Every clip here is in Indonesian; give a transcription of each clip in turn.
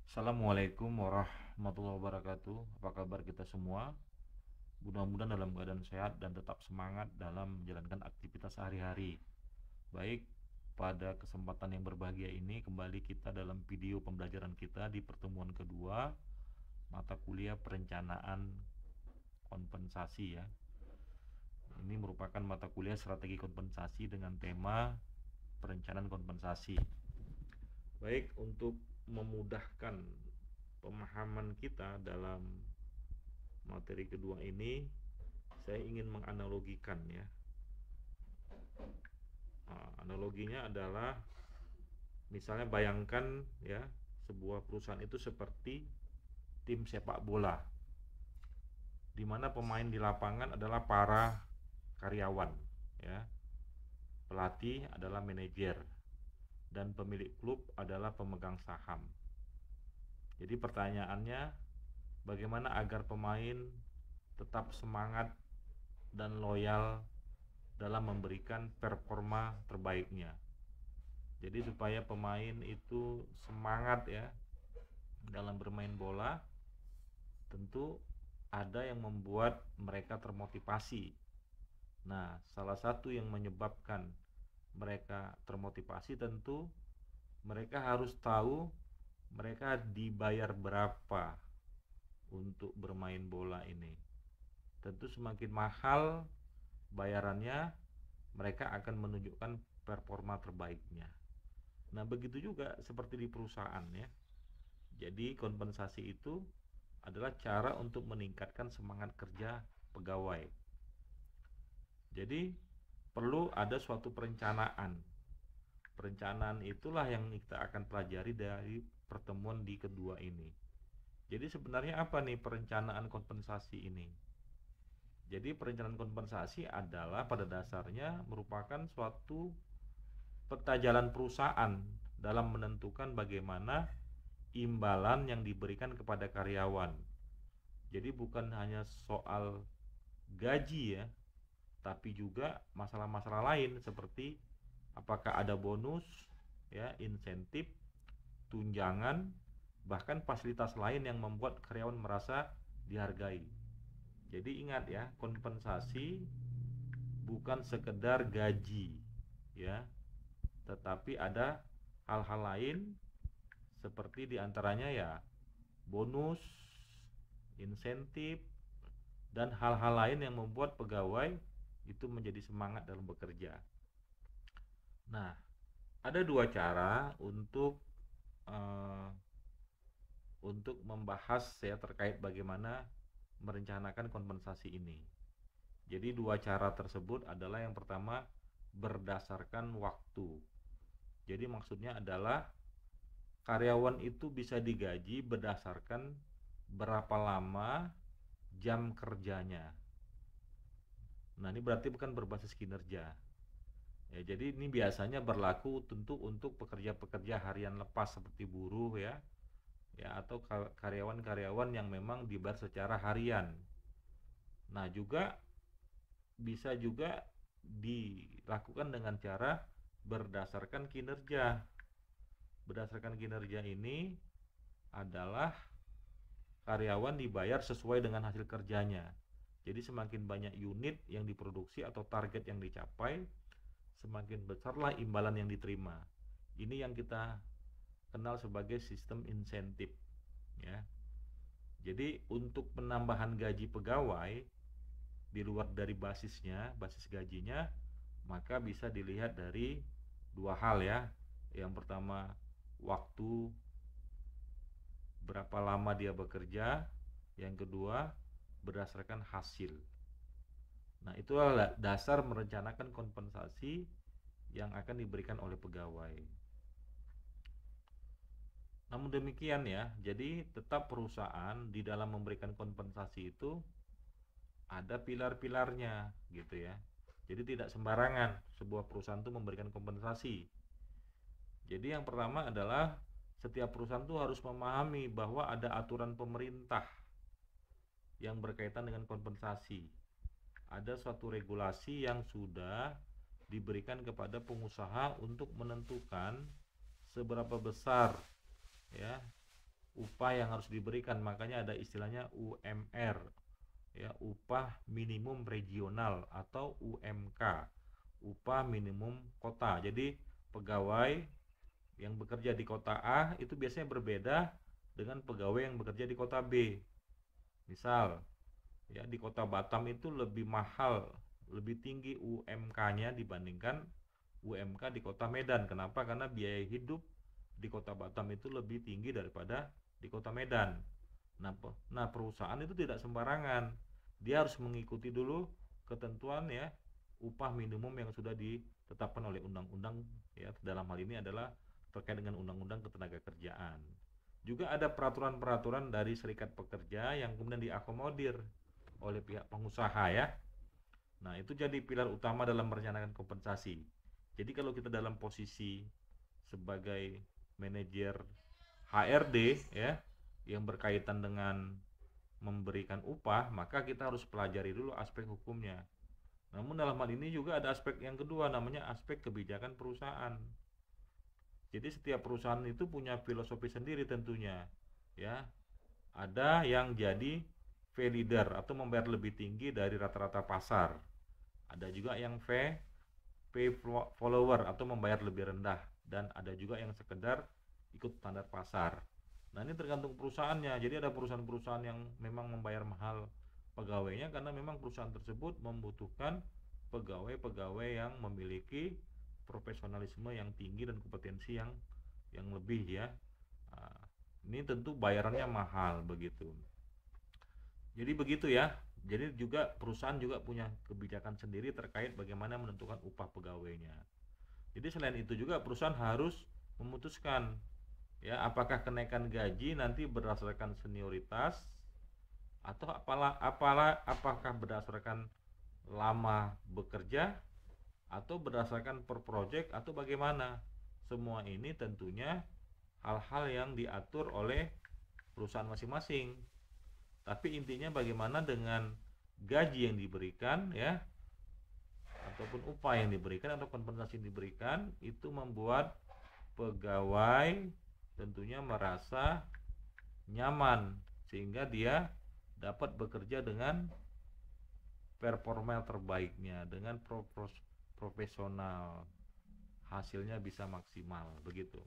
Assalamualaikum warahmatullahi wabarakatuh. Apa kabar kita semua? Mudah-mudahan dalam keadaan sehat dan tetap semangat dalam menjalankan aktivitas sehari-hari. Baik, pada kesempatan yang berbahagia ini kembali kita dalam video pembelajaran kita di pertemuan kedua mata kuliah perencanaan kompensasi ya. Ini merupakan mata kuliah strategi kompensasi dengan tema perencanaan kompensasi. Baik, untuk memudahkan pemahaman kita dalam materi kedua ini, saya ingin menganalogikan ya. Analoginya adalah misalnya bayangkan ya, sebuah perusahaan itu seperti tim sepak bola, di mana pemain di lapangan adalah para karyawan ya. Pelatih adalah manajer dan pemilik klub adalah pemegang saham. Jadi pertanyaannya, bagaimana agar pemain tetap semangat dan loyal dalam memberikan performa terbaiknya. Jadi supaya pemain itu semangat ya dalam bermain bola, tentu ada yang membuat mereka termotivasi. Nah, salah satu yang menyebabkan mereka termotivasi tentu mereka harus tahu mereka dibayar berapa untuk bermain bola ini. Tentu semakin mahal bayarannya, mereka akan menunjukkan performa terbaiknya. Nah, begitu juga seperti di perusahaan ya. Jadi kompensasi itu adalah cara untuk meningkatkan semangat kerja pegawai. Jadi perlu ada suatu perencanaan. Perencanaan itulah yang kita akan pelajari dari pertemuan di kedua ini. Jadi sebenarnya apa nih perencanaan kompensasi ini? Jadi perencanaan kompensasi adalah pada dasarnya merupakan suatu peta jalan perusahaan dalam menentukan bagaimana imbalan yang diberikan kepada karyawan. Jadi bukan hanya soal gaji ya, tapi juga masalah-masalah lain seperti apakah ada bonus, ya, insentif, tunjangan, bahkan fasilitas lain yang membuat karyawan merasa dihargai. Jadi ingat ya, kompensasi bukan sekedar gaji, ya, tetapi ada hal-hal lain seperti diantaranya ya bonus, insentif, dan hal-hal lain yang membuat pegawai itu menjadi semangat dalam bekerja. Nah, ada dua cara uh, untuk membahas ya terkait bagaimana merencanakan kompensasi ini. Jadi dua cara tersebut adalah yang pertama berdasarkan waktu. Jadi maksudnya adalah karyawan itu bisa digaji berdasarkan berapa lama jam kerjanya. Nah, ini berarti bukan berbasis kinerja. Ya, jadi ini biasanya berlaku tentu untuk pekerja-pekerja harian lepas seperti buruh ya, atau karyawan-karyawan yang memang dibayar secara harian. Nah, juga bisa juga dilakukan dengan cara berdasarkan kinerja. Berdasarkan kinerja ini adalah karyawan dibayar sesuai dengan hasil kerjanya. Jadi semakin banyak unit yang diproduksi atau target yang dicapai, semakin besarlah imbalan yang diterima. Ini yang kita kenal sebagai sistem insentif ya. Jadi untuk penambahan gaji pegawai di luar dari basisnya, basis gajinya, maka bisa dilihat dari dua hal ya. Yang pertama, waktu berapa lama dia bekerja. Yang kedua, berdasarkan hasil. Nah, itulah dasar merencanakan kompensasi yang akan diberikan oleh pegawai. Namun demikian ya, jadi tetap perusahaan di dalam memberikan kompensasi itu ada pilar-pilarnya gitu ya. Jadi tidak sembarangan sebuah perusahaan itu memberikan kompensasi. Jadi yang pertama adalah setiap perusahaan itu harus memahami bahwa ada aturan pemerintah yang berkaitan dengan kompensasi. Ada suatu regulasi yang sudah diberikan kepada pengusaha untuk menentukan seberapa besar ya upah yang harus diberikan, makanya ada istilahnya UMR, ya, upah minimum regional atau UMK, upah minimum kota. Jadi pegawai yang bekerja di kota A itu biasanya berbeda dengan pegawai yang bekerja di kota B. Misal, ya, di kota Batam itu lebih mahal, lebih tinggi UMK-nya dibandingkan UMK di kota Medan. Kenapa? Karena biaya hidup di kota Batam itu lebih tinggi daripada di kota Medan. Nah, perusahaan itu tidak sembarangan. Dia harus mengikuti dulu ketentuan, ya, upah minimum yang sudah ditetapkan oleh undang-undang, ya, dalam hal ini adalah terkait dengan undang-undang ketenagakerjaan. Juga ada peraturan-peraturan dari serikat pekerja yang kemudian diakomodir oleh pihak pengusaha, ya. Nah, itu jadi pilar utama dalam merencanakan kompensasi. Jadi kalau kita dalam posisi sebagai manajer HRD, ya, yang berkaitan dengan memberikan upah, maka kita harus pelajari dulu aspek hukumnya. Namun dalam hal ini juga ada aspek yang kedua, namanya aspek kebijakan perusahaan. Jadi setiap perusahaan itu punya filosofi sendiri tentunya, ya. Ada yang jadi fee leader atau membayar lebih tinggi dari rata-rata pasar. Ada juga yang pay follower atau membayar lebih rendah, dan ada juga yang sekedar ikut standar pasar. Nah, ini tergantung perusahaannya. Jadi ada perusahaan-perusahaan yang memang membayar mahal pegawainya karena memang perusahaan tersebut membutuhkan pegawai-pegawai yang memiliki profesionalisme yang tinggi dan kompetensi yang lebih, ya. Nah, ini tentu bayarannya mahal begitu. Jadi begitu, ya. Jadi juga perusahaan juga punya kebijakan sendiri terkait bagaimana menentukan upah pegawainya. Jadi selain itu juga perusahaan harus memutuskan, ya, apakah kenaikan gaji nanti berdasarkan senioritas atau apakah berdasarkan lama bekerja atau berdasarkan per project atau bagaimana. Semua ini tentunya hal-hal yang diatur oleh perusahaan masing-masing. Tapi intinya bagaimana dengan gaji yang diberikan, ya, ataupun upah yang diberikan atau kompensasi yang diberikan itu membuat pegawai tentunya merasa nyaman sehingga dia dapat bekerja dengan performa terbaiknya, dengan profesional, hasilnya bisa maksimal begitu.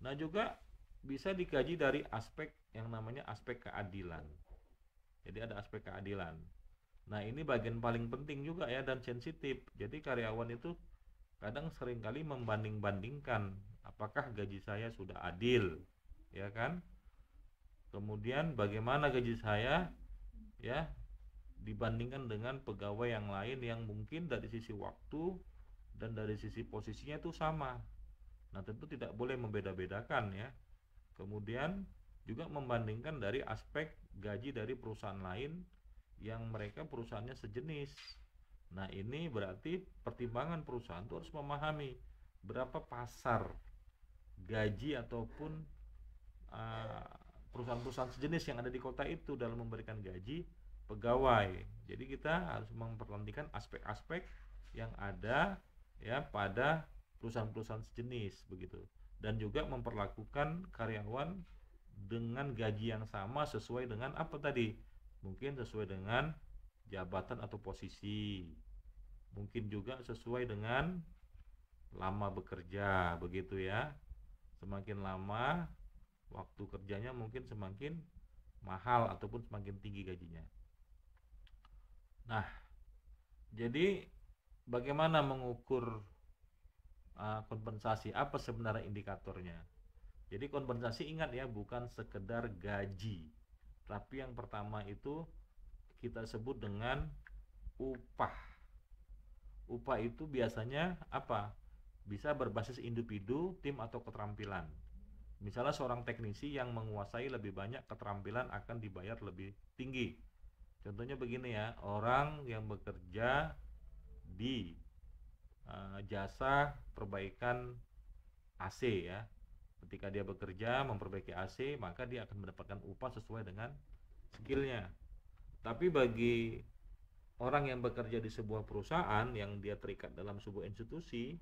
Nah, juga bisa dikaji dari aspek yang namanya aspek keadilan. Jadi ada aspek keadilan. Nah, ini bagian paling penting juga, ya, dan sensitif. Jadi karyawan itu kadang seringkali membanding-bandingkan apakah gaji saya sudah adil, ya kan? Kemudian bagaimana gaji saya, ya, dibandingkan dengan pegawai yang lain yang mungkin dari sisi waktu dan dari sisi posisinya itu sama. Nah, tentu tidak boleh membeda-bedakan, ya. Kemudian juga membandingkan dari aspek gaji dari perusahaan lain yang mereka perusahaannya sejenis. Nah, ini berarti pertimbangan perusahaan itu harus memahami berapa pasar gaji ataupun perusahaan-perusahaan sejenis yang ada di kota itu dalam memberikan gaji pegawai. Jadi kita harus memperhatikan aspek-aspek yang ada, ya, pada perusahaan-perusahaan sejenis begitu. Dan juga memperlakukan karyawan dengan gaji yang sama sesuai dengan apa tadi? Mungkin sesuai dengan jabatan atau posisi. Mungkin juga sesuai dengan lama bekerja begitu, ya. Semakin lama waktu kerjanya mungkin semakin mahal ataupun semakin tinggi gajinya. Nah, jadi bagaimana mengukur kompensasi? Apa sebenarnya indikatornya? Jadi kompensasi, ingat, ya, bukan sekedar gaji, tapi yang pertama itu kita sebut dengan upah. Upah itu biasanya apa? Bisa berbasis individu, tim, atau keterampilan. Misalnya seorang teknisi yang menguasai lebih banyak keterampilan akan dibayar lebih tinggi. Contohnya begini, ya, orang yang bekerja di jasa perbaikan AC, ya. Ketika dia bekerja memperbaiki AC, maka dia akan mendapatkan upah sesuai dengan skillnya. Tapi bagi orang yang bekerja di sebuah perusahaan yang dia terikat dalam sebuah institusi,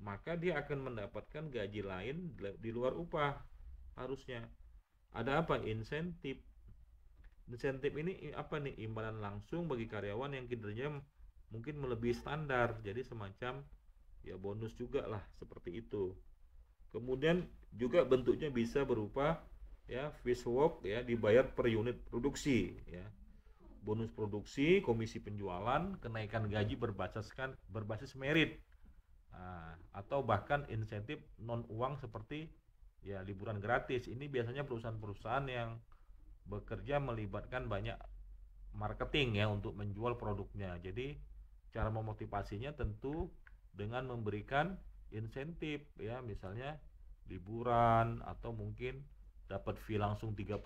maka dia akan mendapatkan gaji lain di luar upah. harusnya. Ada apa? Insentif. Insentif ini apa nih? Imbalan langsung bagi karyawan yang kinerjanya mungkin melebihi standar. Jadi semacam ya bonus juga lah seperti itu. Kemudian juga bentuknya bisa berupa ya fixed work ya, dibayar per unit produksi ya. Bonus produksi, komisi penjualan, kenaikan gaji berbasis merit. Nah, atau bahkan insentif non uang seperti ya liburan gratis. Ini biasanya perusahaan-perusahaan yang bekerja melibatkan banyak marketing ya untuk menjual produknya. Jadi cara memotivasinya tentu dengan memberikan insentif ya, misalnya liburan atau mungkin dapat fee langsung 30%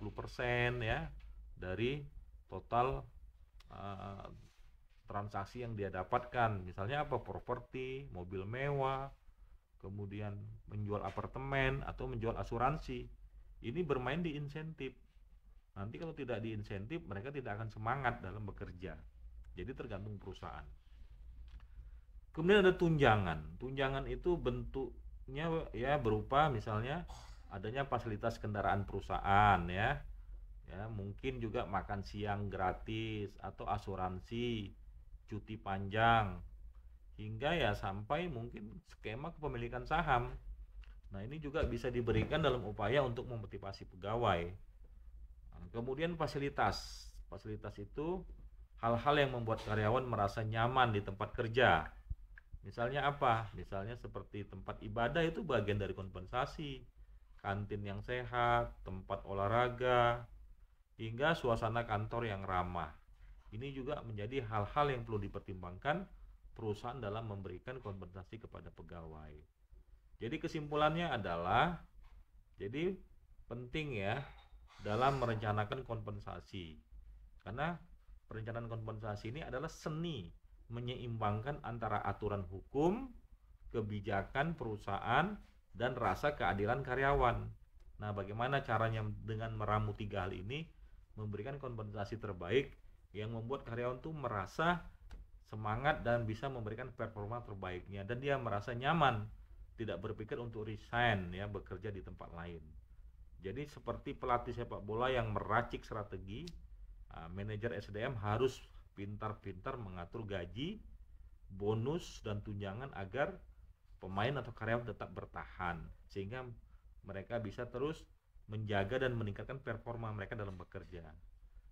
ya dari total uh, transaksi yang dia dapatkan. Misalnya apa? Properti, mobil mewah, kemudian menjual apartemen atau menjual asuransi. Ini bermain di insentif. Nanti kalau tidak diinsentif, mereka tidak akan semangat dalam bekerja. Jadi tergantung perusahaan. Kemudian ada tunjangan. Tunjangan itu bentuknya ya berupa misalnya adanya fasilitas kendaraan perusahaan ya. Ya, mungkin juga makan siang gratis atau asuransi, cuti panjang, hingga ya sampai mungkin skema kepemilikan saham. Nah, ini juga bisa diberikan dalam upaya untuk memotivasi pegawai. Nah, kemudian fasilitas. Fasilitas itu hal-hal yang membuat karyawan merasa nyaman di tempat kerja. Misalnya apa? Misalnya seperti tempat ibadah itu bagian dari kompensasi, kantin yang sehat, tempat olahraga, hingga suasana kantor yang ramah. Ini juga menjadi hal-hal yang perlu dipertimbangkan perusahaan dalam memberikan kompensasi kepada pegawai. Jadi kesimpulannya adalah, jadi penting ya dalam merencanakan kompensasi. Karena perencanaan kompensasi ini adalah seni menyeimbangkan antara aturan hukum, kebijakan perusahaan, dan rasa keadilan karyawan. Nah, bagaimana caranya dengan meramu tiga hal ini memberikan kompensasi terbaik yang membuat karyawan tuh merasa semangat dan bisa memberikan performa terbaiknya, dan dia merasa nyaman, tidak berpikir untuk resign ya, bekerja di tempat lain. Jadi seperti pelatih sepak bola yang meracik strategi, manajer SDM harus pintar-pintar mengatur gaji, bonus, dan tunjangan agar pemain atau karyawan tetap bertahan, sehingga mereka bisa terus menjaga dan meningkatkan performa mereka dalam bekerja.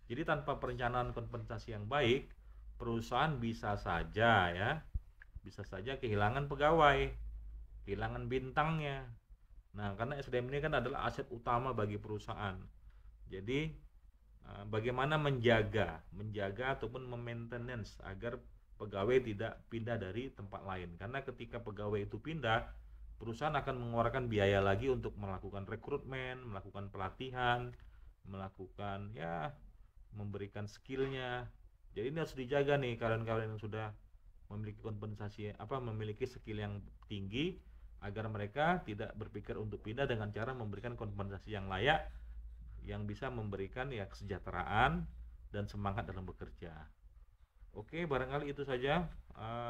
Jadi tanpa perencanaan kompensasi yang baik, perusahaan bisa saja ya, bisa saja kehilangan pegawai, kehilangan bintangnya. Nah, karena SDM ini kan adalah aset utama bagi perusahaan. Jadi bagaimana menjaga ataupun memaintenance agar pegawai tidak pindah dari tempat lain. Karena ketika pegawai itu pindah, perusahaan akan mengeluarkan biaya lagi untuk melakukan rekrutmen, melakukan pelatihan, melakukan ya memberikan skillnya. Jadi ini harus dijaga nih karyawan-karyawan yang sudah memiliki kompensasi memiliki skill yang tinggi, agar mereka tidak berpikir untuk pindah dengan cara memberikan kompensasi yang layak, yang bisa memberikan ya kesejahteraan dan semangat dalam bekerja. Oke, barangkali itu saja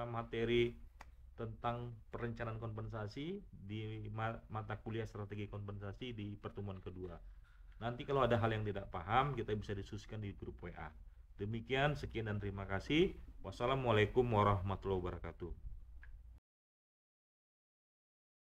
materi tentang perencanaan kompensasi di mata kuliah strategi kompensasi di pertemuan kedua. Nanti kalau ada hal yang tidak paham, kita bisa diskusikan di grup WA. Demikian, sekian dan terima kasih. Wassalamualaikum warahmatullahi wabarakatuh.